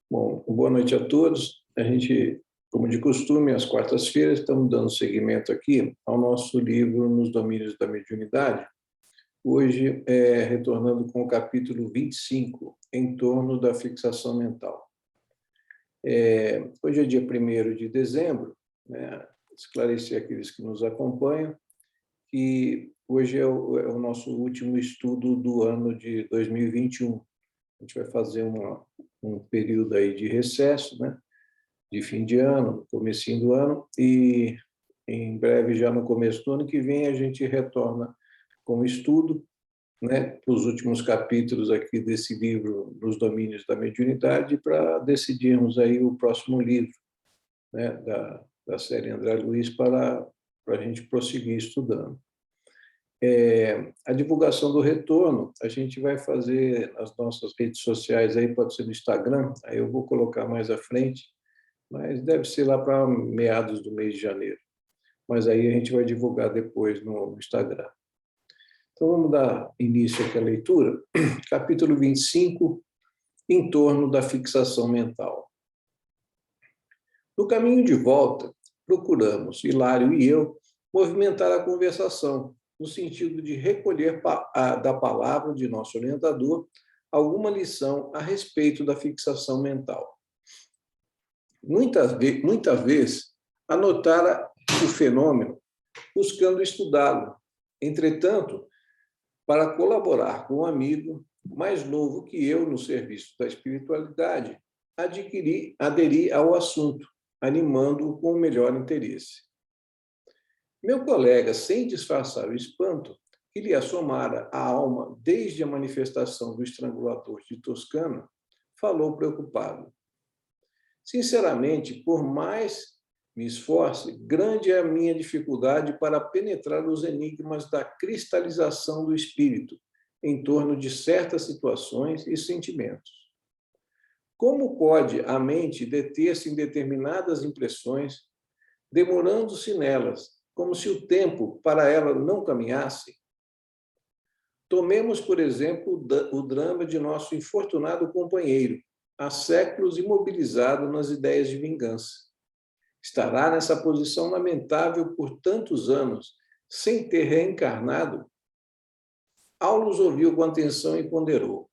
Bom, boa noite a todos. A gente, como de costume, às quartas-feiras, estamos dando seguimento aqui ao nosso livro Nos Domínios da Mediunidade. Hoje, retornando com o capítulo 25, em torno da fixação mental. Hoje é dia 1º de dezembro, né? Esclarecer aqueles que nos acompanham que hoje é o nosso último estudo do ano de 2021. A gente vai fazer um período aí de recesso, né? De fim de ano, comecinho do ano, e em breve, já no começo do ano que vem, a gente retorna com o estudo, né, os últimos capítulos aqui desse livro, Nos Domínios da Mediunidade, para decidirmos aí o próximo livro, né, da série André Luiz, para a gente prosseguir estudando. A divulgação do retorno, a gente vai fazer nas nossas redes sociais, aí pode ser no Instagram, aí eu vou colocar mais à frente, mas deve ser lá para meados do mês de janeiro. Mas aí a gente vai divulgar depois no Instagram. Então, vamos dar início aqui à leitura. Capítulo 25, em torno da fixação mental. No caminho de volta, procuramos, Hilário e eu, movimentar a conversação, no sentido de recolher da palavra de nosso orientador alguma lição a respeito da fixação mental. Muita vez, anotara o fenômeno, buscando estudá-lo. Entretanto, para colaborar com um amigo mais novo que eu no serviço da espiritualidade, aderi ao assunto, animando-o com o melhor interesse. Meu colega, sem disfarçar o espanto que lhe assomara a alma desde a manifestação do estrangulador de Toscana, falou preocupado. Sinceramente, por mais me esforce, grande é a minha dificuldade para penetrar os enigmas da cristalização do espírito em torno de certas situações e sentimentos. Como pode a mente deter-se em determinadas impressões, demorando-se nelas, como se o tempo para ela não caminhasse? Tomemos, por exemplo, o drama de nosso infortunado companheiro, há séculos imobilizado nas ideias de vingança. Estará nessa posição lamentável por tantos anos, sem ter reencarnado? Aulus ouviu com atenção e ponderou.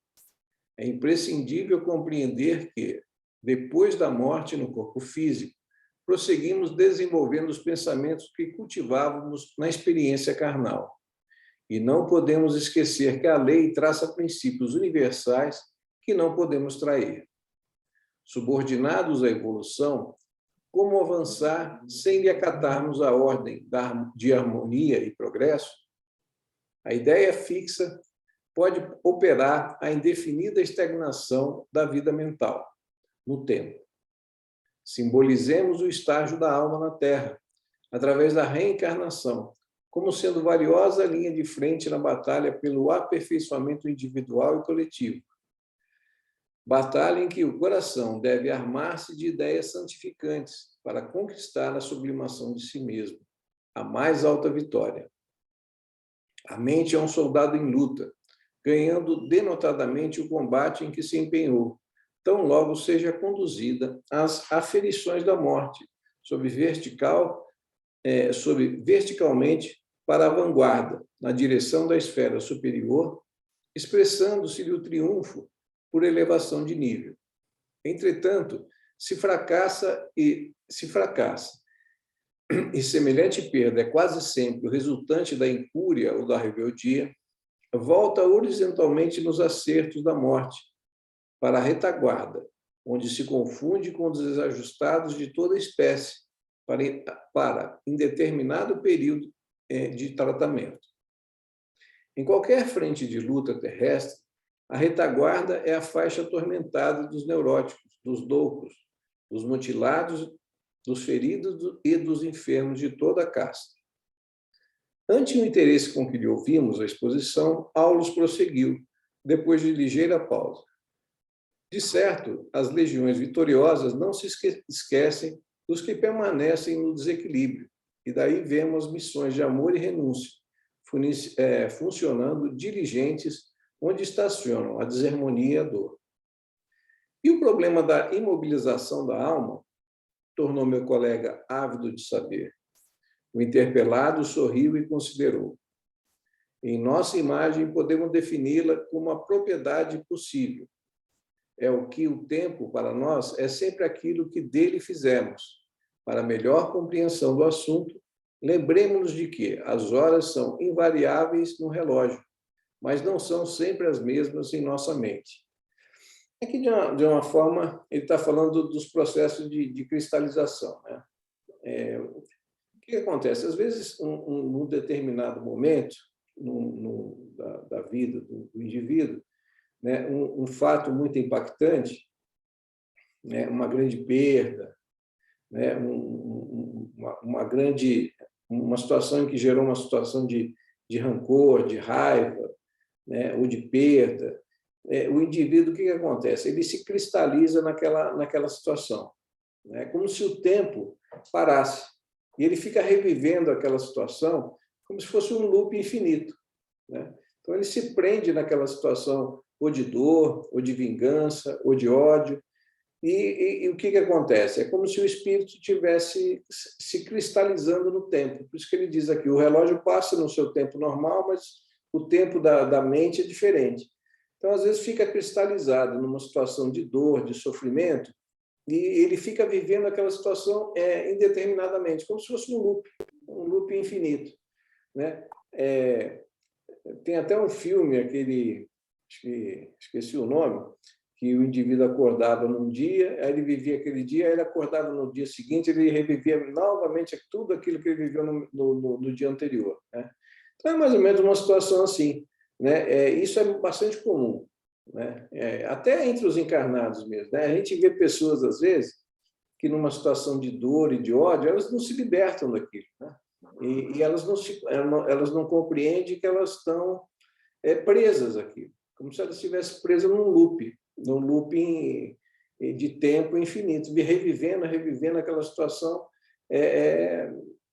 É imprescindível compreender que, depois da morte no corpo físico, prosseguimos desenvolvendo os pensamentos que cultivávamos na experiência carnal. E não podemos esquecer que a lei traça princípios universais que não podemos trair. Subordinados à evolução, como avançar sem lhe acatarmos a ordem de harmonia e progresso? A ideia fixa pode operar a indefinida estagnação da vida mental, no tempo. Simbolizemos o estágio da alma na Terra, através da reencarnação, como sendo valiosa linha de frente na batalha pelo aperfeiçoamento individual e coletivo. Batalha em que o coração deve armar-se de ideias santificantes para conquistar a sublimação de si mesmo, a mais alta vitória. A mente é um soldado em luta, ganhando denotadamente o combate em que se empenhou, tão logo seja conduzida às aferições da morte, sob verticalmente para a vanguarda, na direção da esfera superior, expressando-se-lhe o triunfo por elevação de nível. Entretanto, se fracassa, e semelhante perda é quase sempre o resultante da incúria ou da rebeldia, volta horizontalmente nos acertos da morte, para a retaguarda, onde se confunde com os desajustados de toda espécie, para indeterminado período de tratamento. Em qualquer frente de luta terrestre, a retaguarda é a faixa atormentada dos neuróticos, dos loucos, dos mutilados, dos feridos e dos enfermos de toda a casta. Ante o interesse com que lhe ouvimos a exposição, Aulus prosseguiu, depois de ligeira pausa. De certo, as legiões vitoriosas não se esquecem dos que permanecem no desequilíbrio, e daí vemos missões de amor e renúncia, funcionando dirigentes onde estacionam a desarmonia e a dor. E o problema da imobilização da alma tornou meu colega ávido de saber. O interpelado sorriu e considerou. Em nossa imagem, podemos defini-la como a propriedade possível. É o que o tempo, para nós, é sempre aquilo que dele fizemos. Para melhor compreensão do assunto, lembremos-nos de que as horas são invariáveis no relógio, mas não são sempre as mesmas em nossa mente. Aqui, de uma forma, ele está falando dos processos de cristalização, né? O que acontece? Às vezes, num determinado momento da vida do indivíduo, né, um fato muito impactante, né, uma grande perda, né, uma situação em que gerou uma situação de rancor, de raiva, né, ou de perda, o indivíduo, o que acontece? Ele se cristaliza naquela situação, né, como se o tempo parasse. E ele fica revivendo aquela situação como se fosse um loop infinito, né? Então, ele se prende naquela situação ou de dor, ou de vingança, ou de ódio. E o que acontece? É como se o espírito estivesse se cristalizando no tempo. Por isso que ele diz aqui, o relógio passa no seu tempo normal, mas o tempo da mente é diferente. Então, às vezes, fica cristalizado numa situação de dor, de sofrimento, e ele fica vivendo aquela situação indeterminadamente, como se fosse um loop infinito, né? Tem até um filme, esqueci o nome, que o indivíduo acordava num dia, aí ele vivia aquele dia, aí ele acordava no dia seguinte, ele revivia novamente tudo aquilo que ele viveu no dia anterior, né? Então, é mais ou menos uma situação assim, né? Isso é bastante comum, né? Até entre os encarnados mesmo, né? A gente vê pessoas, às vezes, que numa situação de dor e de ódio, elas não se libertam daquilo, né? E elas não compreendem que elas estão presas aqui, como se elas estivessem presas num loop de tempo infinito, revivendo aquela situação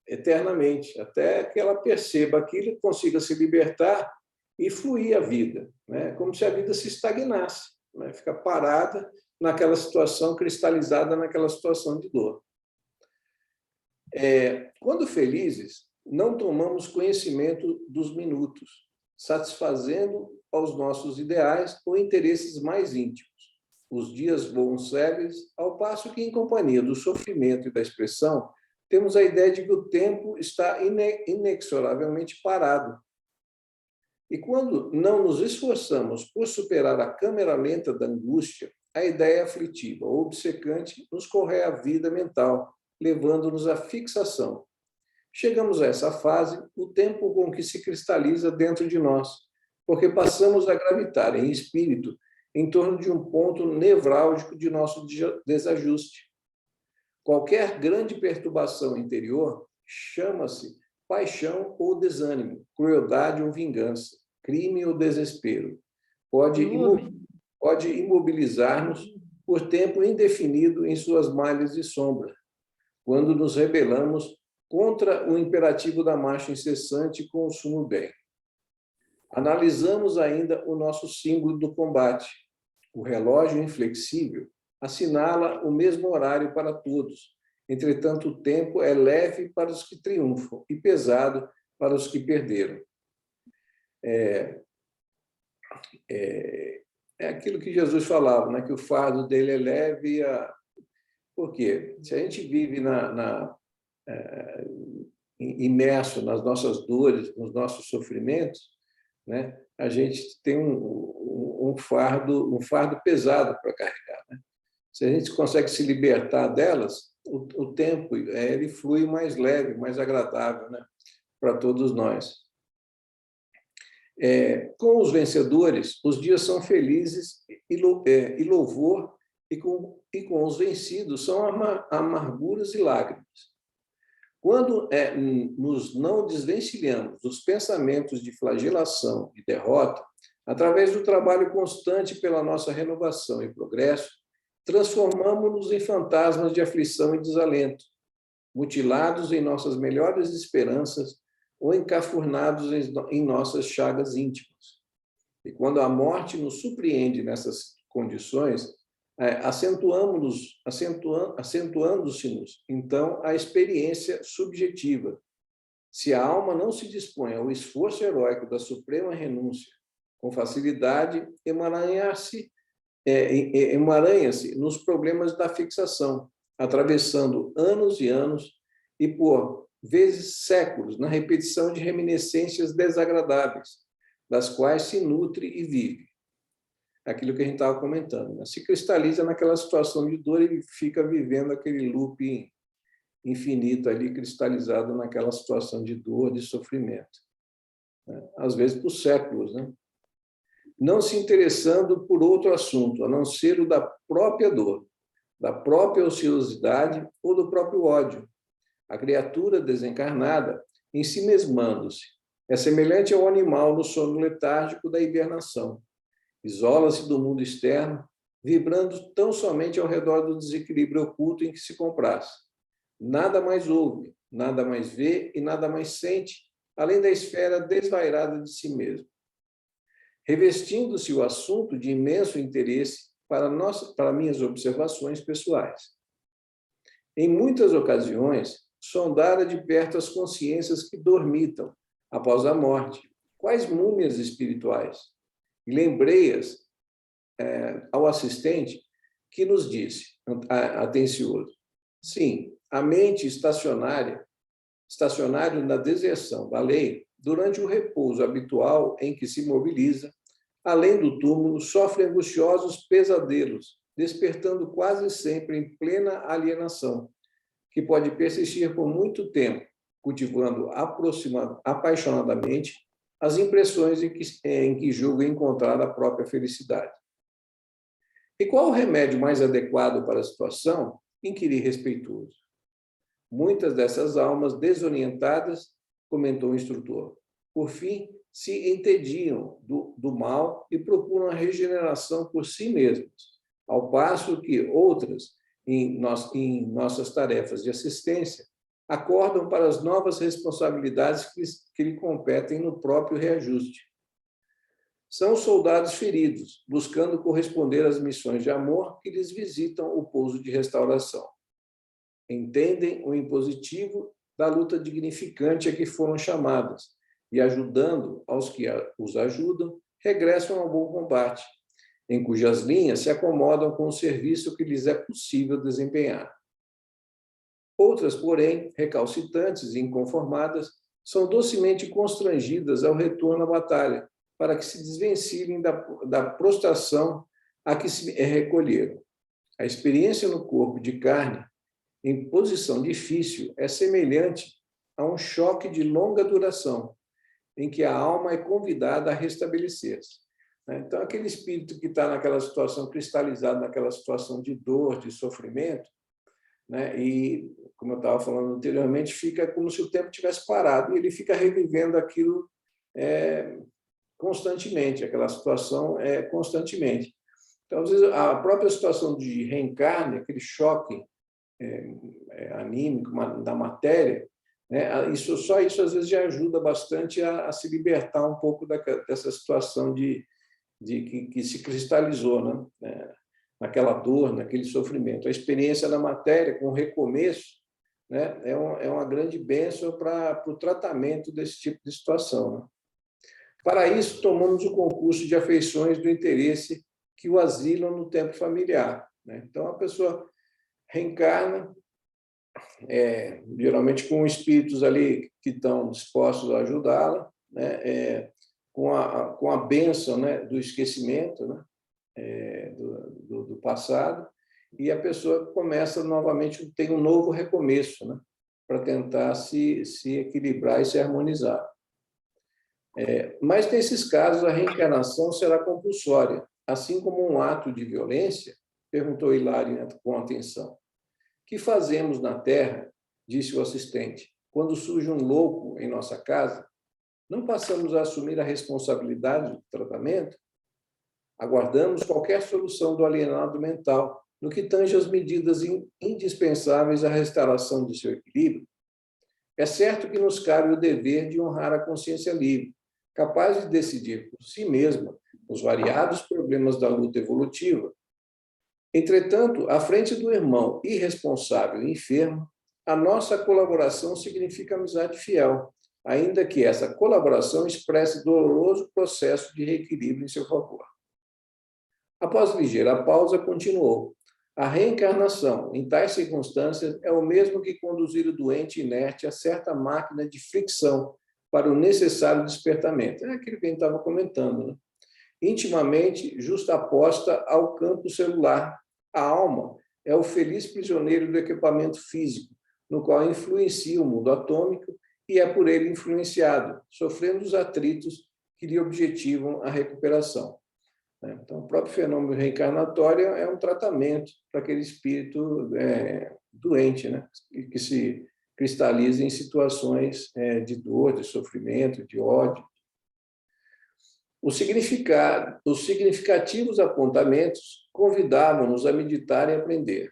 eternamente, até que ela perceba aquilo, consiga se libertar e fluir a vida, né? Como se a vida se estagnasse, né? Fica parada naquela situação, cristalizada naquela situação de dor. Quando felizes, não tomamos conhecimento dos minutos, satisfazendo aos nossos ideais ou interesses mais íntimos. Os dias voam céleres, ao passo que, em companhia do sofrimento e da expressão, temos a ideia de que o tempo está inexoravelmente parado. E quando não nos esforçamos por superar a câmera lenta da angústia, a ideia aflitiva ou obcecante nos corrói a vida mental, levando-nos à fixação. Chegamos a essa fase, o tempo com que se cristaliza dentro de nós, porque passamos a gravitar em espírito em torno de um ponto nevrálgico de nosso desajuste. Qualquer grande perturbação interior chama-se paixão ou desânimo, crueldade ou vingança, crime ou desespero. Pode imobilizar-nos por tempo indefinido em suas malhas de sombra, quando nos rebelamos contra o imperativo da marcha incessante com o sumo bem. Analisamos ainda o nosso símbolo do combate. O relógio inflexível assinala o mesmo horário para todos. Entretanto, o tempo é leve para os que triunfam e pesado para os que perderam. É aquilo que Jesus falava, né? Que o fardo dele é leve. Por quê? Se a gente vive imerso nas nossas dores, nos nossos sofrimentos, né? A gente tem um fardo pesado para carregar, né? Se a gente consegue se libertar delas, o tempo ele flui mais leve, mais agradável, né? Para todos nós. Com os vencedores, os dias são felizes e louvor, e com os vencidos são amarguras e lágrimas. Quando nos não desvencilhamos dos pensamentos de flagelação e derrota, através do trabalho constante pela nossa renovação e progresso, transformamos-nos em fantasmas de aflição e desalento, mutilados em nossas melhores esperanças ou encafurnados em nossas chagas íntimas. E quando a morte nos surpreende nessas condições, acentuando-se-nos, então, a experiência subjetiva. Se a alma não se dispõe ao esforço heróico da suprema renúncia, com facilidade emaranha-se nos problemas da fixação, atravessando anos e anos e, por vezes, séculos, na repetição de reminiscências desagradáveis, das quais se nutre e vive. Aquilo que a gente estava comentando, né? Se cristaliza naquela situação de dor e fica vivendo aquele loop infinito ali, cristalizado naquela situação de dor, de sofrimento, né? Às vezes por séculos, né? Não se interessando por outro assunto, a não ser o da própria dor, da própria ociosidade ou do próprio ódio. A criatura desencarnada, em si mesmando-se, é semelhante ao animal no sono letárgico da hibernação. Isola-se do mundo externo, vibrando tão somente ao redor do desequilíbrio oculto em que se compraz. Nada mais ouve, nada mais vê e nada mais sente, além da esfera desvairada de si mesmo. Revestindo-se o assunto de imenso interesse para minhas observações pessoais. Em muitas ocasiões, sondara de perto as consciências que dormitam após a morte, quais múmias espirituais, e lembrei-as ao assistente, que nos disse, atencioso: sim, a mente estacionário na deserção da lei, durante o repouso habitual em que se mobiliza, além do túmulo, sofre angustiosos pesadelos, despertando quase sempre em plena alienação, que pode persistir por muito tempo, cultivando apaixonadamente as impressões em que julga encontrar a própria felicidade. E qual o remédio mais adequado para a situação? Inquiri respeitoso. Muitas dessas almas desorientadas, comentou o instrutor, por fim, se entediam do mal e procuram a regeneração por si mesmas, ao passo que outras, em nossas tarefas de assistência, acordam para as novas responsabilidades que lhe competem no próprio reajuste. São soldados feridos, buscando corresponder às missões de amor que lhes visitam o pouso de restauração. Entendem o impositivo da luta dignificante a que foram chamadas e, ajudando aos que os ajudam, regressam ao bom combate, em cujas linhas se acomodam com o serviço que lhes é possível desempenhar. Outras, porém, recalcitrantes e inconformadas, são docemente constrangidas ao retorno à batalha, para que se desvencilhem da prostração a que se recolheram. A experiência no corpo de carne, em posição difícil, é semelhante a um choque de longa duração, em que a alma é convidada a restabelecer-se. Então, aquele espírito que está naquela situação, cristalizado naquela situação de dor, de sofrimento, né? E, como eu estava falando anteriormente, fica como se o tempo tivesse parado, e ele fica revivendo aquilo constantemente, aquela situação constantemente. Então, às vezes, a própria situação de reencarne, aquele choque anímico da matéria, né? Só isso, às vezes, já ajuda bastante a se libertar um pouco dessa situação que se cristalizou, né? Naquela dor, naquele sofrimento. A experiência da matéria, com o recomeço, né? É uma grande bênção para o tratamento desse tipo de situação, né? Para isso, tomamos o concurso de afeições do interesse que o asilam no tempo familiar, né? Então, a pessoa reencarna, geralmente com espíritos ali que estão dispostos a ajudá-la, né? Com a bênção, né? Do esquecimento, né? Do passado, e a pessoa começa novamente, tem um novo recomeço, né? Para tentar se equilibrar e se harmonizar. Mas, nesses casos, a reencarnação será compulsória, assim como um ato de violência, perguntou Hilário com atenção. Que fazemos na Terra, disse o assistente, quando surge um louco em nossa casa? Não passamos a assumir a responsabilidade do tratamento? Aguardamos qualquer solução do alienado mental, no que tange às medidas indispensáveis à restauração de seu equilíbrio? É certo que nos cabe o dever de honrar a consciência livre, capaz de decidir por si mesma os variados problemas da luta evolutiva. Entretanto, à frente do irmão irresponsável e enfermo, a nossa colaboração significa amizade fiel, ainda que essa colaboração expresse doloroso processo de reequilíbrio em seu favor. Após ligeira pausa, continuou. A reencarnação, em tais circunstâncias, é o mesmo que conduzir o doente inerte a certa máquina de fricção para o necessário despertamento. É aquilo que a gente estava comentando, né? Intimamente justaposta ao campo celular. A alma é o feliz prisioneiro do equipamento físico, no qual influencia o mundo atômico e é por ele influenciado, sofrendo os atritos que lhe objetivam a recuperação. Então, o próprio fenômeno reencarnatório é um tratamento para aquele espírito doente, né? Que se cristaliza em situações de dor, de sofrimento, de ódio. Os significativos apontamentos convidavam-nos a meditar e aprender.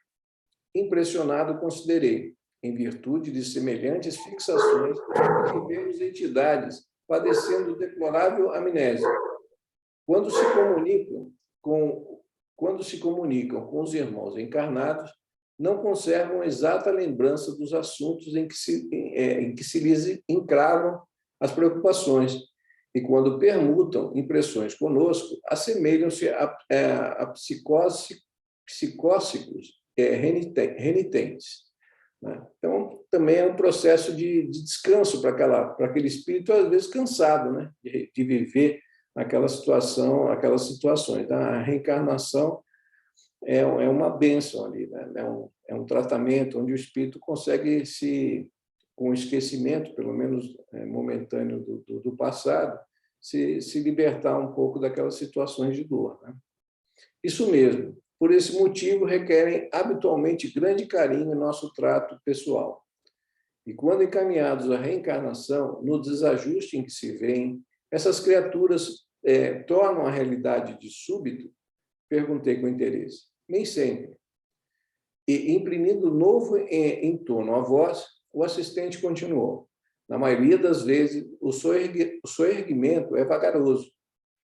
Impressionado, considerei, em virtude de semelhantes fixações, que vemos entidades padecendo deplorável amnésia. Quando se comunicam com os irmãos encarnados, não conservam exata lembrança dos assuntos em que se lhes encravam as preocupações, e quando permutam impressões conosco, assemelham-se a psicóticos renitentes. Então, também é um processo de descanso para aquele espírito, às vezes cansado, né? de viver aquelas situações. A reencarnação é uma bênção ali, né? É um tratamento onde o espírito consegue com o esquecimento, pelo menos momentâneo do passado, se libertar um pouco daquelas situações de dor, né? Isso mesmo. Por esse motivo, requerem habitualmente grande carinho em nosso trato pessoal. E quando encaminhados à reencarnação, no desajuste em que se veem, essas criaturas tornam a realidade de súbito? Perguntei com interesse. Nem sempre. E, imprimindo novo entorno à voz, o assistente continuou. Na maioria das vezes, o soerguimento é vagaroso.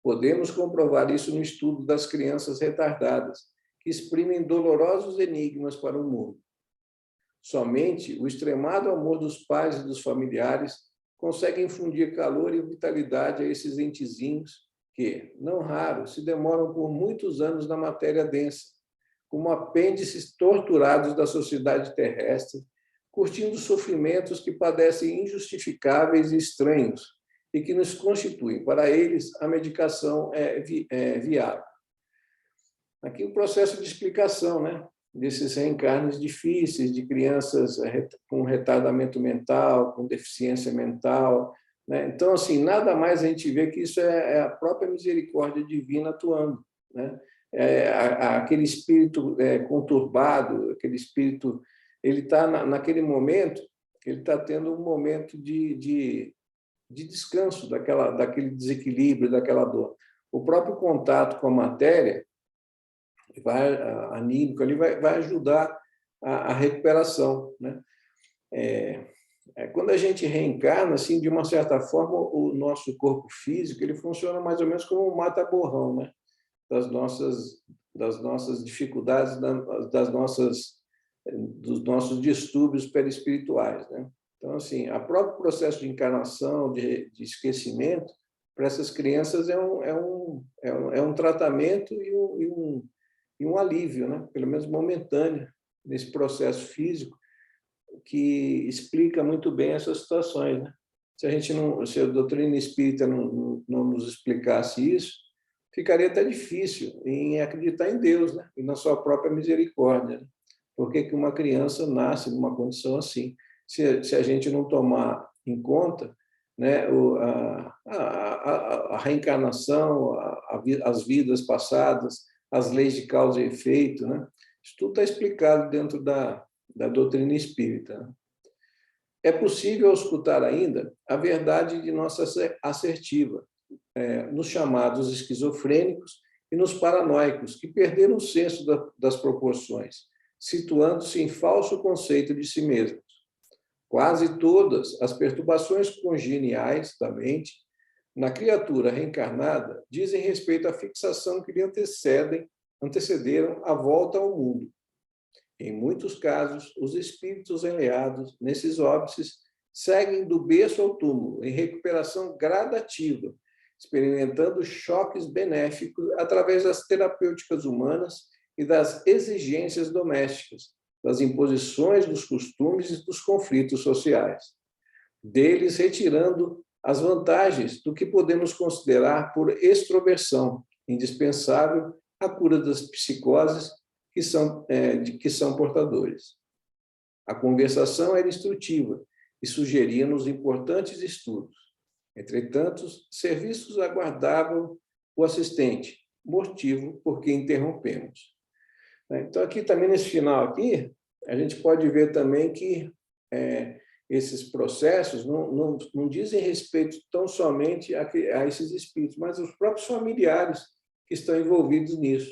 Podemos comprovar isso no estudo das crianças retardadas, que exprimem dolorosos enigmas para o mundo. Somente o extremado amor dos pais e dos familiares consegue infundir calor e vitalidade a esses entezinhos que, não raro, se demoram por muitos anos na matéria densa, como apêndices torturados da sociedade terrestre, curtindo sofrimentos que parecem injustificáveis e estranhos e que nos constituem, para eles, a medicação viável. Aqui o processo de explicação, né? Desses reencarnes difíceis, de crianças com retardamento mental, com deficiência mental, né? Então, assim, nada mais a gente vê que isso é a própria misericórdia divina atuando, né? Aquele espírito conturbado, aquele espírito, ele está naquele momento, ele está tendo um momento de descanso daquele desequilíbrio, daquela dor. O próprio contato com a matéria anímico ali vai ajudar a recuperação, né? Quando a gente reencarna, assim, de uma certa forma, o nosso corpo físico ele funciona mais ou menos como um mata-borrão, né? das nossas dificuldades, dos nossos distúrbios perispirituais, né? Então, assim, o próprio processo de encarnação, de esquecimento, para essas crianças é um tratamento e um alívio, né? Pelo menos momentâneo, nesse processo físico, que explica muito bem essas situações, né? Se a doutrina espírita não nos explicasse isso, ficaria até difícil em acreditar em Deus, né? E na sua própria misericórdia, né? Por que uma criança nasce numa condição assim? Se a gente não tomar em conta, né, a reencarnação, as vidas passadas, as leis de causa e efeito, né? Isso tudo está explicado dentro da doutrina espírita, né? É possível escutar ainda a verdade de nossa assertiva, nos chamados esquizofrênicos e nos paranoicos, que perderam o senso das proporções, situando-se em falso conceito de si mesmos. Quase todas as perturbações congeniais da mente na criatura reencarnada dizem respeito à fixação que lhe antecedem antecederam a volta ao mundo. Em muitos casos, os espíritos enleados nesses óbices seguem do berço ao túmulo, em recuperação gradativa, experimentando choques benéficos através das terapêuticas humanas e das exigências domésticas, das imposições dos costumes e dos conflitos sociais, deles retirando as vantagens do que podemos considerar por extroversão, indispensável à cura das psicoses de que são portadores. A conversação era instrutiva e sugeria-nos importantes estudos. Entretanto, serviços aguardavam o assistente, motivo por que interrompemos. Então, aqui também, nesse final aqui, a gente pode ver também que esses processos não dizem respeito tão somente a esses espíritos, mas os próprios familiares que estão envolvidos nisso,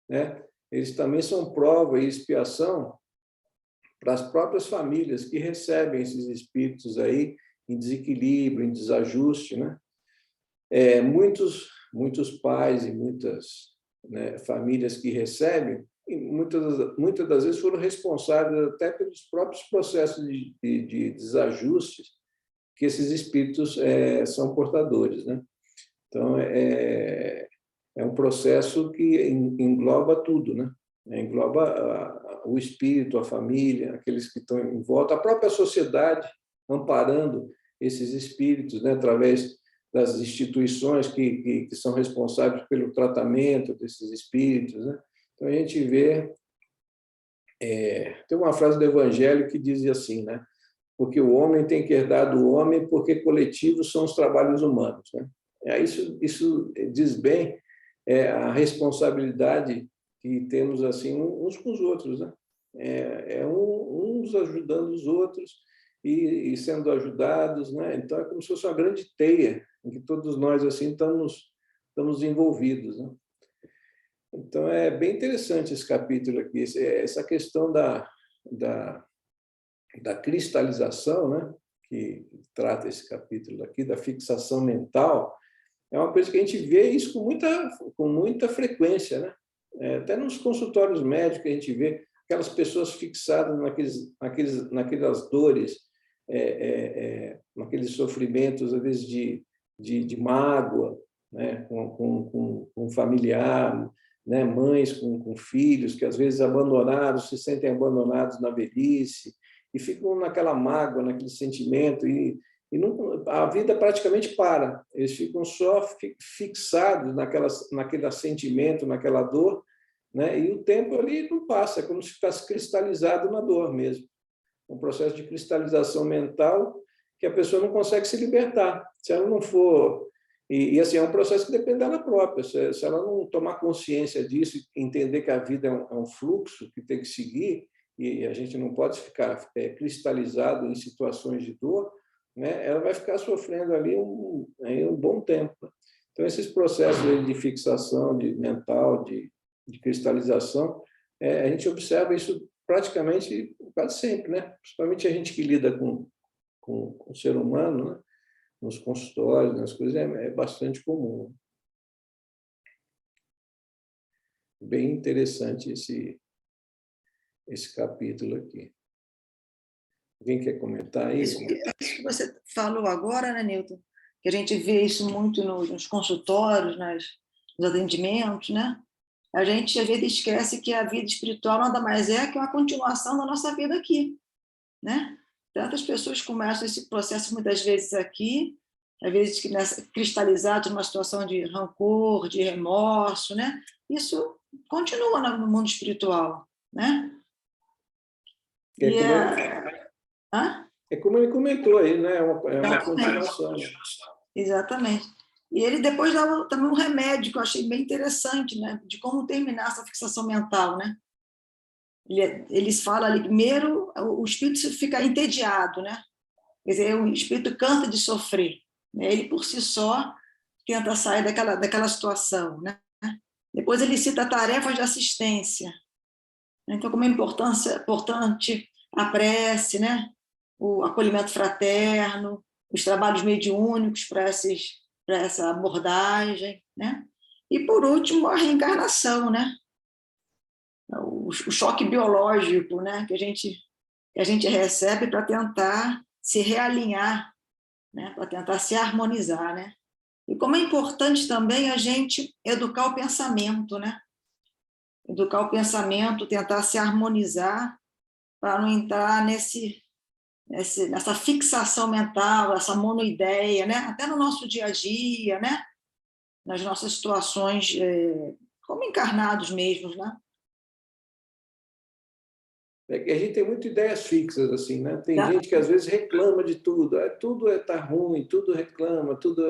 né? Eles também são prova e expiação para as próprias famílias que recebem esses espíritos aí em desequilíbrio, em desajuste, né? Muitos pais e muitas, né, famílias que recebem, e muitas das vezes foram responsáveis até pelos próprios processos de desajustes que esses espíritos são portadores, né? Então, é um processo que engloba tudo, né? Engloba o espírito, a família, aqueles que estão em volta, a própria sociedade amparando esses espíritos, né? Através das instituições que são responsáveis pelo tratamento desses espíritos, né? Então, a gente vê... tem uma frase do Evangelho que diz assim, né? Porque o homem tem que herdar do homem, porque coletivos são os trabalhos humanos, né? Isso diz bem a responsabilidade que temos assim uns com os outros, né? Uns ajudando os outros e sendo ajudados, né? Então, é como se fosse uma grande teia em que todos nós assim estamos envolvidos, né? Então, é bem interessante esse capítulo aqui, essa questão da cristalização, né? Que trata esse capítulo aqui, da fixação mental, é uma coisa que a gente vê isso com muita frequência, né? Até nos consultórios médicos a gente vê aquelas pessoas fixadas naquelas dores, naqueles sofrimentos, às vezes, de mágoa, né? com um familiar, né? Mães com filhos que, às vezes, abandonados, se sentem abandonados na velhice e ficam naquela mágoa, naquele sentimento e a vida praticamente para. Eles ficam só fixados naquele sentimento, naquela dor, né? E o tempo ali não passa, é como se ficasse cristalizado na dor mesmo. Um processo de cristalização mental que a pessoa não consegue se libertar. Se ela não for... E assim, é um processo que depende dela própria. Se ela não tomar consciência disso e entender que a vida é um fluxo que tem que seguir, e a gente não pode ficar cristalizado em situações de dor, né? Ela vai ficar sofrendo ali um bom tempo. Então, esses processos de fixação mental, de cristalização, a gente observa isso praticamente quase sempre, né? Principalmente a gente que lida com o ser humano, né? Nos consultórios, nas coisas, é bastante comum. Bem interessante esse capítulo aqui. Alguém quer comentar isso? Isso que você falou agora, né, Newton? Que a gente vê isso muito nos consultórios, nos atendimentos, né? A gente, às vezes, esquece que a vida espiritual nada mais é que uma continuação da nossa vida aqui, né? Tantas pessoas começam esse processo, muitas vezes, aqui, às vezes cristalizados numa situação de rancor, de remorso, né? Isso continua no mundo espiritual, né? Como ele comentou aí, né? É uma continuação. Exatamente. E ele depois dá também um remédio que eu achei bem interessante, né? De como terminar essa fixação mental, né? Eles falam ali, primeiro, o espírito fica entediado, né? Quer dizer, o espírito cansa de sofrer, né? Ele, por si só, tenta sair daquela situação, né? Depois ele cita tarefas de assistência. Então, como é importante a prece, né? O acolhimento fraterno, os trabalhos mediúnicos para essa abordagem, né? E, por último, a reencarnação, né? o choque biológico, né, que a gente recebe para tentar se realinhar, né, para tentar se harmonizar, né? E como é importante também a gente educar o pensamento, né? Educar o pensamento, tentar se harmonizar para não entrar nessa fixação mental, essa monoideia, né? Até no nosso dia a dia, né? Nas nossas situações como encarnados mesmos, né? É que a gente tem muitas ideias fixas, assim, né? Tem gente que às vezes reclama de tudo, tudo está ruim, tudo reclama, tudo.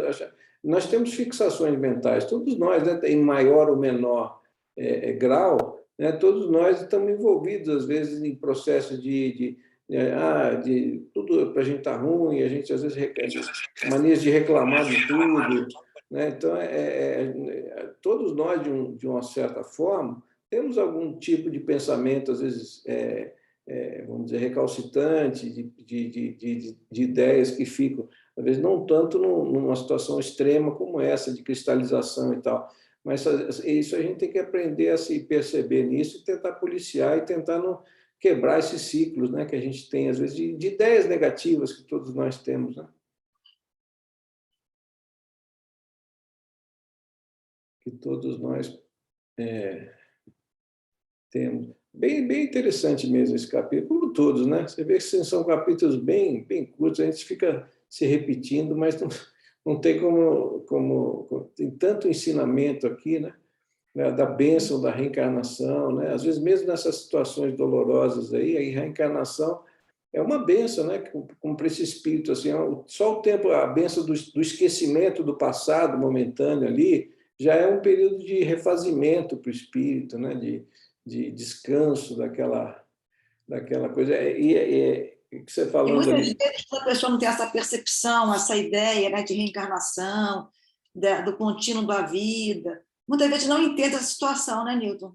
Nós temos fixações mentais, todos nós, né, em maior ou menor grau, né, todos nós estamos envolvidos, às vezes, em processos de tudo para a gente está ruim, a gente às vezes manias de reclamar de tudo, né? Então, todos nós, de uma certa forma, temos algum tipo de pensamento, às vezes, vamos dizer, recalcitrante, de ideias que ficam, às vezes, não tanto numa situação extrema como essa, de cristalização e tal, mas isso a gente tem que aprender a se perceber nisso e tentar policiar e tentar não quebrar esses ciclos, né, que a gente tem, às vezes, de ideias negativas que todos nós temos, né? Que todos nós temos. Bem interessante mesmo esse capítulo, como todos, né? Você vê que são capítulos bem curtos, a gente fica se repetindo, mas não tem tem tanto ensinamento aqui, né? Da bênção da reencarnação, né? Às vezes, mesmo nessas situações dolorosas aí, a reencarnação é uma bênção, né? Como para esse espírito, assim, só o tempo, a bênção do esquecimento do passado momentâneo ali, já é um período de refazimento para o espírito, né? De descanso daquela coisa. O que você E falando muitas ali. vezes a pessoa não tem essa percepção, essa ideia, né, de reencarnação, do contínuo da vida. Muitas vezes não entende essa situação, né, Newton?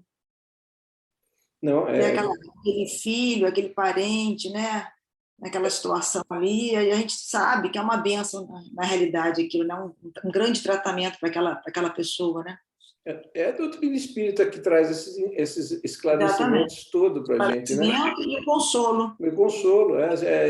Não, Vê aquele filho, aquele parente, né, naquela situação ali, e a gente sabe que é uma bênção na realidade aquilo, né, um grande tratamento para aquela pessoa, né? é a doutrina espírita que traz esses Exatamente. esclarecimentos todos para a gente, né? Esclarecimento e consolo. Me consolo.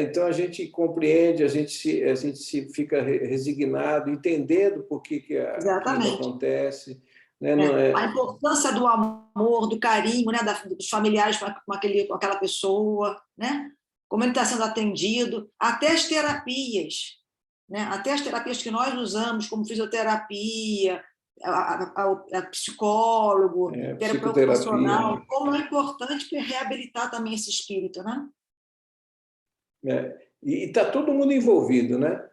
Então a gente compreende, a gente se fica resignado, entendendo por que aquilo Exatamente. acontece. Né? Não A importância do amor, do carinho, né, dos familiares com aquela pessoa, né? Como ele está sendo atendido, até as terapias, né? Até as terapias que nós usamos, como fisioterapia, a psicólogo, terapeuta psicoterapia. ocupacional, como é importante reabilitar também esse espírito, né? E está todo mundo envolvido, né?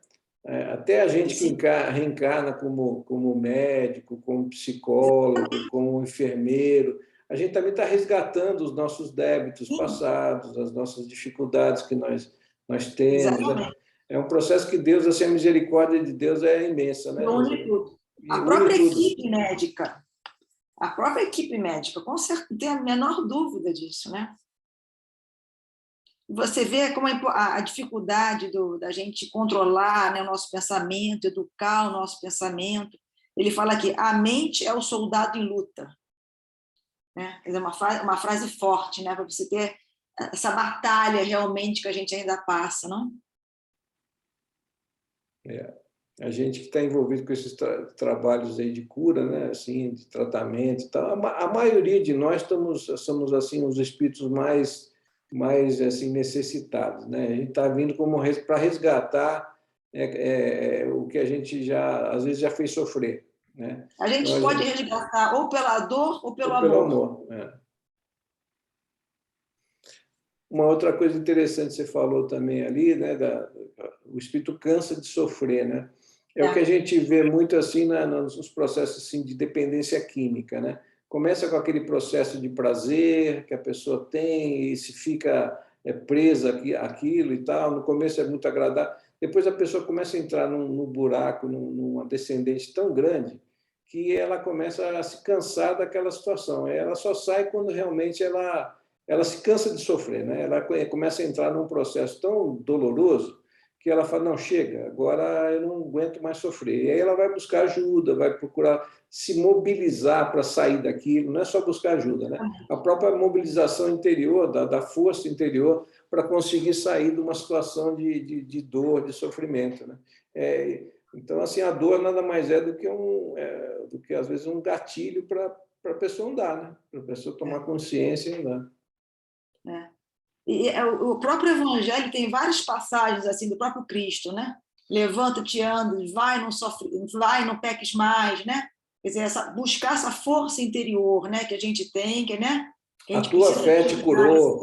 Até a gente que reencarna como médico, como psicólogo, como enfermeiro, a gente também está resgatando os nossos débitos passados, as nossas dificuldades que nós temos. Né? Exatamente. É um processo que Deus, assim, a misericórdia de Deus é imensa, né? Une tudo. E A une própria tudo. equipe médica, com certeza, não tem a menor dúvida disso, né? Você vê como a dificuldade da gente controlar, né, o nosso pensamento, educar o nosso pensamento. Ele fala aqui, a mente é o soldado em luta. Né? Quer dizer, uma frase forte, né, para você ter essa batalha realmente que a gente ainda passa, não? A gente que está envolvido com esses trabalhos aí de cura, né, assim, de tratamento e tal, a maioria de nós somos assim os espíritos mais assim necessitados, né? A gente está vindo como para resgatar o que a gente já às vezes já fez sofrer, né? A gente Então, pode resgatar ou pela dor ou pelo ou pelo amor. amor. Uma outra coisa interessante que você falou também ali, né, o espírito cansa de sofrer, né? É o que a gente vê muito assim nos processos assim, de dependência química, né? Começa com aquele processo de prazer que a pessoa tem e se fica presa àquilo e tal. No começo é muito agradável. Depois a pessoa começa a entrar num buraco, numa descendente tão grande que ela começa a se cansar daquela situação. Ela só sai quando realmente ela se cansa de sofrer, né? Ela começa a entrar num processo tão doloroso que ela fala, não, chega, agora eu não aguento mais sofrer. E aí ela vai buscar ajuda, vai procurar se mobilizar para sair daquilo, não é só buscar ajuda, né? A própria mobilização interior, da força interior, para conseguir sair de uma situação de dor, de sofrimento, né? Então, assim, a dor nada mais é do que às vezes, um gatilho para a pessoa andar, né? Para a pessoa tomar consciência e andar. E o próprio Evangelho tem várias passagens assim do próprio Cristo, né? Levanta-te, anda, vai, não sofre, vai, não peques mais, né? Quer dizer, buscar essa força interior, né? Que a gente tem, né? Que a A gente tua precisa fé te curou.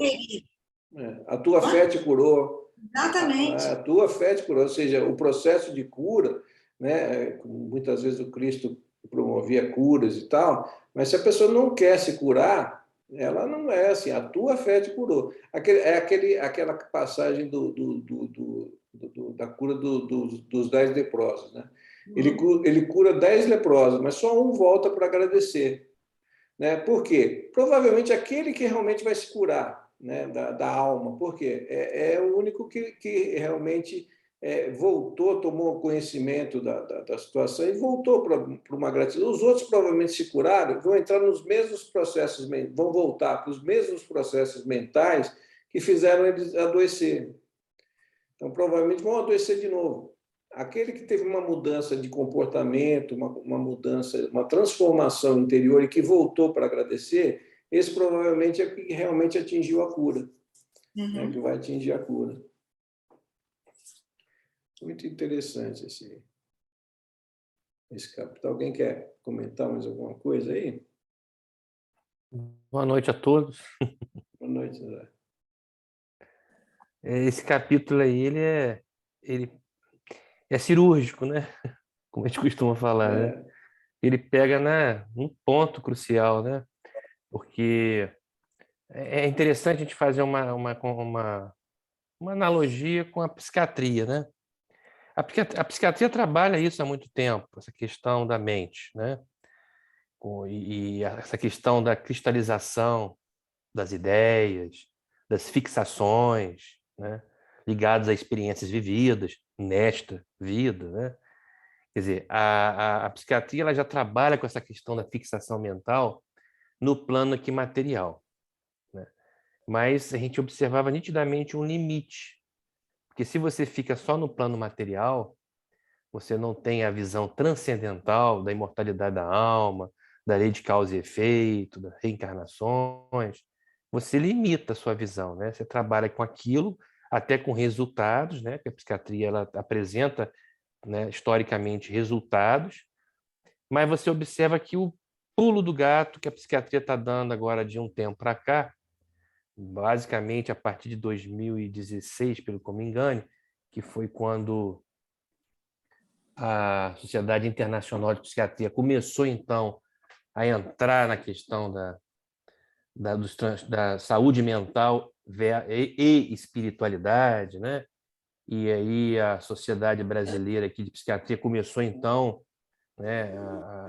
A tua fé te curou. Exatamente. A tua fé te curou. Ou seja, o processo de cura, né? Muitas vezes o Cristo promovia curas e tal, mas se a pessoa não quer se curar, ela não é assim, a tua fé te curou. Aquela passagem da cura dos 10 leprosos, né? Ele cura 10 leprosos, mas só um volta para agradecer. Né? Por quê? Provavelmente aquele que realmente vai se curar, né? da alma. Por quê? É o único que realmente voltou, tomou conhecimento da situação e voltou para uma gratidão. Os outros provavelmente se curaram, vão entrar nos mesmos processos, vão voltar para os mesmos processos mentais que fizeram eles adoecer. Então, provavelmente vão adoecer de novo. Aquele que teve uma mudança de comportamento, uma mudança, uma transformação interior e que voltou para agradecer, esse provavelmente é que realmente atingiu a cura, né? Que vai atingir a cura. Muito interessante esse capítulo. Alguém quer comentar mais alguma coisa aí? Boa noite a todos. Boa noite, Zé. Esse capítulo aí, ele é cirúrgico, né? Como a gente costuma falar, né? Ele pega num ponto crucial, né? Porque é interessante a gente fazer uma analogia com a psiquiatria, né? A psiquiatria trabalha isso há muito tempo, essa questão da mente, né? E essa questão da cristalização das ideias, das fixações, né? Ligadas a experiências vividas nesta vida, né? Quer dizer, a psiquiatria ela já trabalha com essa questão da fixação mental no plano aqui material, né? Mas a gente observava nitidamente um limite, porque se você fica só no plano material, você não tem a visão transcendental da imortalidade da alma, da lei de causa e efeito, das reencarnações, você limita a sua visão, né? Você trabalha com aquilo, até com resultados, né? Porque a psiquiatria ela apresenta, né, historicamente resultados, mas você observa que o pulo do gato que a psiquiatria está dando agora de um tempo para cá, basicamente a partir de 2016, pelo que eu me engane, que foi quando a Sociedade Internacional de Psiquiatria começou, então, a entrar na questão da saúde mental e espiritualidade, né? E aí a Sociedade Brasileira aqui de Psiquiatria começou, então, né,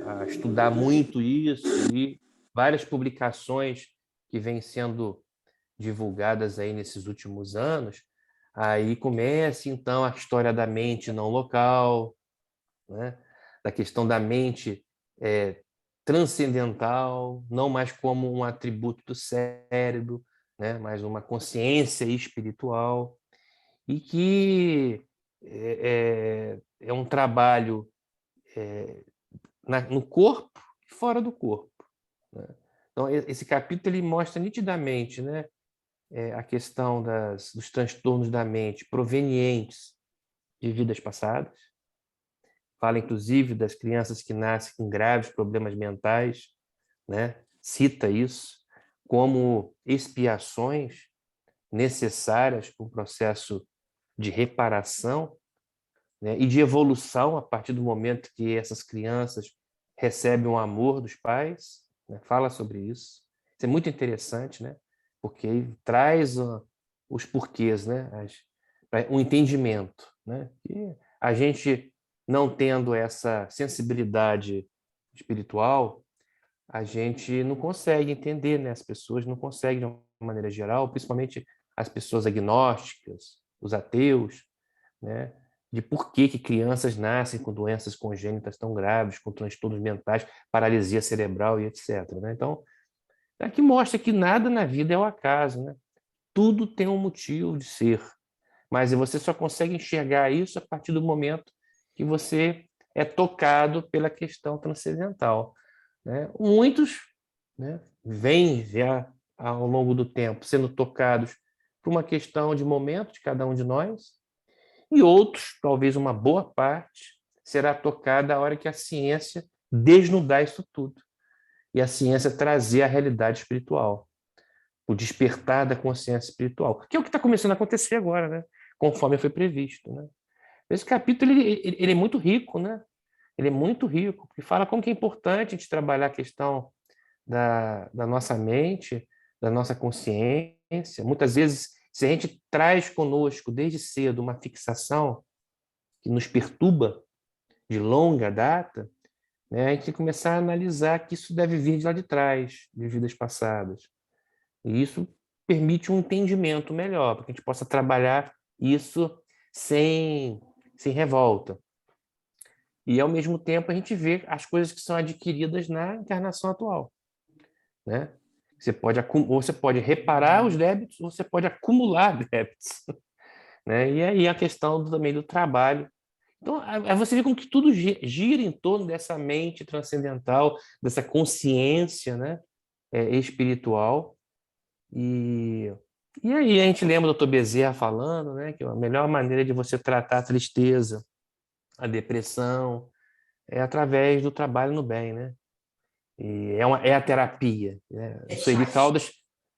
a estudar muito isso e várias publicações que vêm sendo divulgadas aí nesses últimos anos, aí começa, então, a história da mente não local, né? Da questão da mente transcendental, não mais como um atributo do cérebro, né? Mas uma consciência espiritual, e que é um trabalho no corpo e fora do corpo, né? Então, esse capítulo ele mostra nitidamente, né, a questão dos transtornos da mente provenientes de vidas passadas. Fala, inclusive, das crianças que nascem com graves problemas mentais, né? Cita isso como expiações necessárias para um processo de reparação, né? E de evolução a partir do momento que essas crianças recebem o amor dos pais, né? Fala sobre isso. Isso é muito interessante, né? Porque ele traz os porquês, né? Um entendimento, né? E a gente não tendo essa sensibilidade espiritual, a gente não consegue entender, né? As pessoas não conseguem, de uma maneira geral, principalmente as pessoas agnósticas, os ateus, né? De por que crianças nascem com doenças congênitas tão graves, com transtornos mentais, paralisia cerebral e etc., né? Então, aqui mostra que nada na vida é o acaso, né? Tudo tem um motivo de ser, mas você só consegue enxergar isso a partir do momento que você é tocado pela questão transcendental, né? Muitos, né, vêm já ao longo do tempo sendo tocados por uma questão de momento de cada um de nós, e outros, talvez uma boa parte, será tocada a hora que a ciência desnudar isso tudo e a ciência trazer a realidade espiritual, o despertar da consciência espiritual, que é o que está começando a acontecer agora, né? Conforme foi previsto, né? Esse capítulo ele é muito rico, né? Ele é muito rico, porque fala como que é importante a gente trabalhar a questão da nossa mente, da nossa consciência. Muitas vezes, se a gente traz conosco desde cedo uma fixação que nos perturba de longa data, né, a gente tem que começar a analisar que isso deve vir de lá de trás, de vidas passadas. E isso permite um entendimento melhor, para que a gente possa trabalhar isso sem revolta. E, ao mesmo tempo, a gente vê as coisas que são adquiridas na encarnação atual, né? Ou você pode reparar os débitos, ou você pode acumular débitos, né? E aí a questão também do trabalho. Então, aí você vê como que tudo gira em torno dessa mente transcendental, dessa consciência, né, espiritual. E, e aí a gente lembra do Dr. Bezerra falando, né, que a melhor maneira de você tratar a tristeza, a depressão, é através do trabalho no bem, né? E é a terapia, né?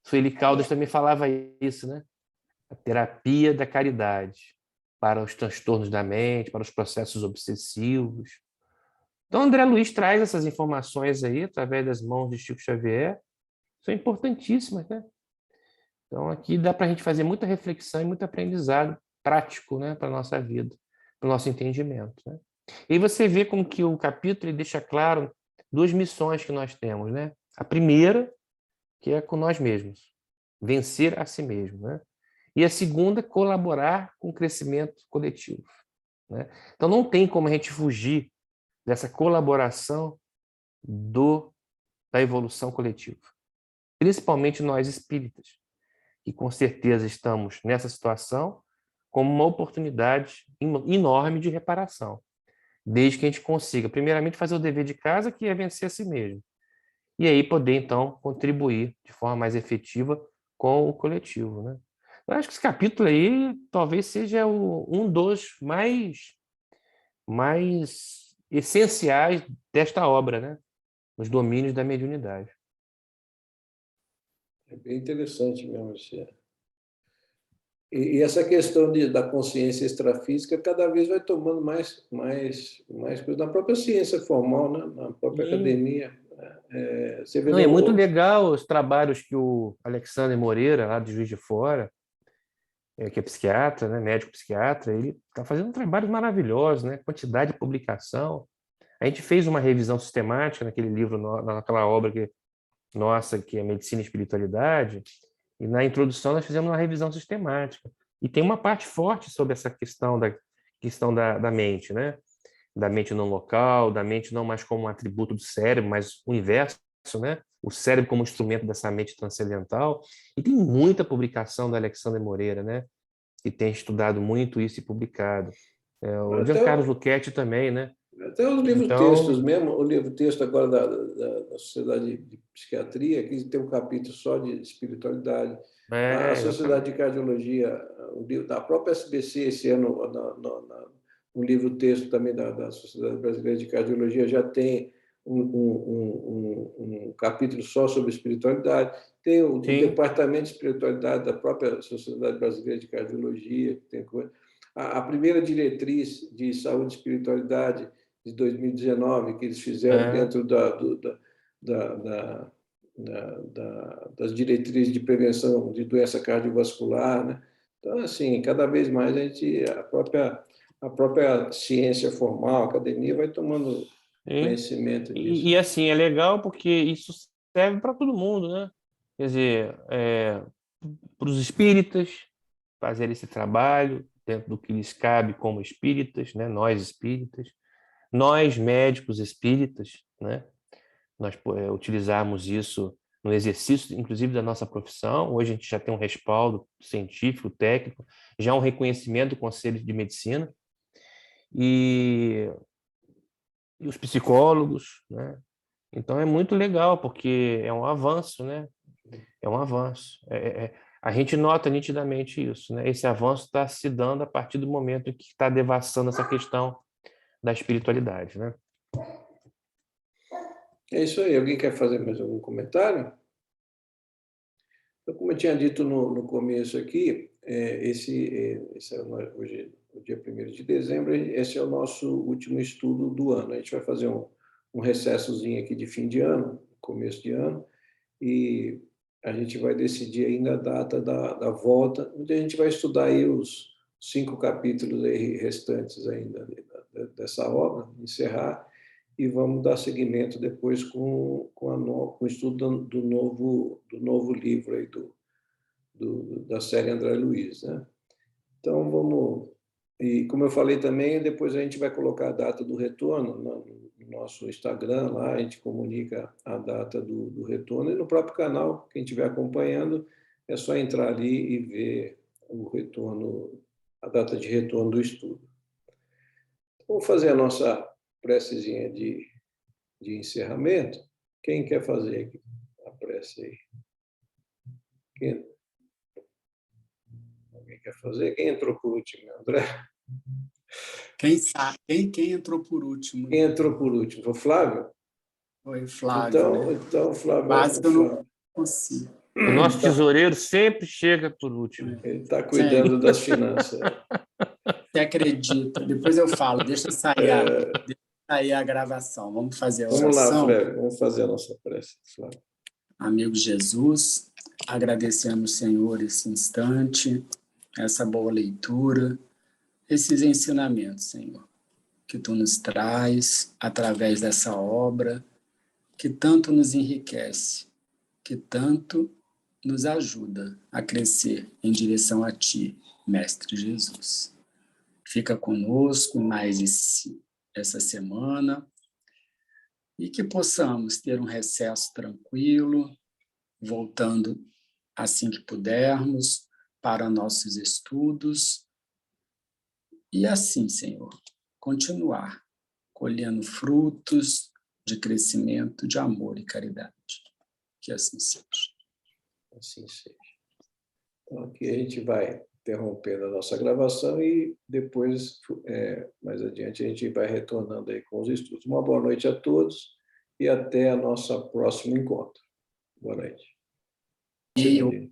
Sueli Caldas também falava isso, né? A terapia da caridade para os transtornos da mente, para os processos obsessivos. Então, André Luiz traz essas informações aí através das mãos de Chico Xavier, são importantíssimas, né? Então, aqui dá para a gente fazer muita reflexão e muito aprendizado prático, né, para a nossa vida, para o nosso entendimento, né? E aí você vê como que o capítulo ele deixa claro duas missões que nós temos, né? A primeira, que é com nós mesmos, vencer a si mesmo, né? E a segunda, colaborar com o crescimento coletivo, né? Então não tem como a gente fugir dessa colaboração da evolução coletiva, principalmente nós espíritas, que com certeza estamos nessa situação como uma oportunidade enorme de reparação, desde que a gente consiga, primeiramente, fazer o dever de casa, que é vencer a si mesmo, e aí poder, então, contribuir de forma mais efetiva com o coletivo, né? Eu acho que esse capítulo aí talvez seja um dos mais essenciais desta obra, né? Os domínios da mediunidade. É bem interessante mesmo, Luciano. E essa questão da consciência extrafísica cada vez vai tomando mais coisa na própria ciência formal, né? Na própria academia. Você vê Não, é muito legal os trabalhos que o Alexander Moreira, lá de Juiz de Fora, que é psiquiatra, né, médico psiquiatra, ele está fazendo trabalhos maravilhosos, né, quantidade de publicação. A gente fez uma revisão sistemática naquele livro, naquela obra nossa, que é Medicina e Espiritualidade, e na introdução nós fizemos uma revisão sistemática. E tem uma parte forte sobre essa questão da mente, né? Da mente não local, da mente não mais como um atributo do cérebro, mas o inverso, né? O cérebro como instrumento dessa mente transcendental. E tem muita publicação do Alexandre Moreira, né? Que tem estudado muito isso e publicado. O Giancarlo Luchetti também, né? Até os livros-textos Então, mesmo, o livro-texto agora da Sociedade de Psiquiatria, que tem um capítulo só de espiritualidade. A Sociedade de Cardiologia, o livro da própria SBC, esse ano, um livro-texto também da Sociedade Brasileira de Cardiologia já tem um capítulo só sobre espiritualidade. Tem o Departamento de Espiritualidade da própria Sociedade Brasileira de Cardiologia, que tem coisa. A primeira diretriz de saúde e espiritualidade de 2019, que eles fizeram dentro das diretrizes de prevenção de doença cardiovascular, né? Então, assim, cada vez mais a própria ciência formal, a academia, vai tomando conhecimento disso. E assim, é legal porque isso serve para todo mundo, né? Quer dizer, para os espíritas fazerem esse trabalho, dentro do que lhes cabe como espíritas, né? Nós espíritas, nós médicos espíritas, né? Nós utilizarmos isso no exercício, inclusive, da nossa profissão. Hoje a gente já tem um respaldo científico, técnico, já um reconhecimento do Conselho de Medicina, e os psicólogos, né? Então é muito legal, porque é um avanço, né? É um avanço. A gente nota nitidamente isso, né? Esse avanço está se dando a partir do momento em que está devassando essa questão da espiritualidade, né? É isso aí. Alguém quer fazer mais algum comentário? Então, como eu tinha dito no começo aqui, esse é hoje, o dia 1º de dezembro, esse é o nosso último estudo do ano. A gente vai fazer um recessozinho aqui de fim de ano, começo de ano, e a gente vai decidir ainda a data da volta, onde a gente vai estudar aí os 5 capítulos aí restantes ainda dessa obra, encerrar, e vamos dar seguimento depois com o estudo do novo livro aí da série André Luiz, né? Então vamos, e como eu falei também, depois a gente vai colocar a data do retorno no nosso Instagram, lá a gente comunica a data do retorno, e no próprio canal, quem estiver acompanhando, é só entrar ali e ver o retorno, a data de retorno do estudo. Vamos fazer a nossa precezinha de encerramento. Quem quer fazer aqui a prece aí? Alguém quer fazer? Quem entrou por último, André? Quem sabe? Quem entrou por último? Quem entrou por último? Foi o Flávio? Foi Flávio, né? Então Flávio... Quase que eu não consigo. O nosso tesoureiro sempre chega por último. Ele está cuidando das finanças. Você acredita? Depois eu falo, deixa sair a gravação. Vamos fazer a oração. Vamos lá, Flávio, vamos fazer a nossa prece, Flávio. Amigo Jesus, agradecemos, Senhor, esse instante, essa boa leitura, esses ensinamentos, Senhor, que Tu nos traz através dessa obra, que tanto nos enriquece, que tanto nos ajuda a crescer em direção a Ti, Mestre Jesus. Fica conosco mais essa semana e que possamos ter um recesso tranquilo, voltando assim que pudermos para nossos estudos e assim, Senhor, continuar colhendo frutos de crescimento, de amor e caridade. Que assim seja. Assim seja. Então, aqui a gente vai interrompendo a nossa gravação e depois, mais adiante, a gente vai retornando aí com os estudos. Uma boa noite a todos e até a nossa próximo encontro. Boa noite. E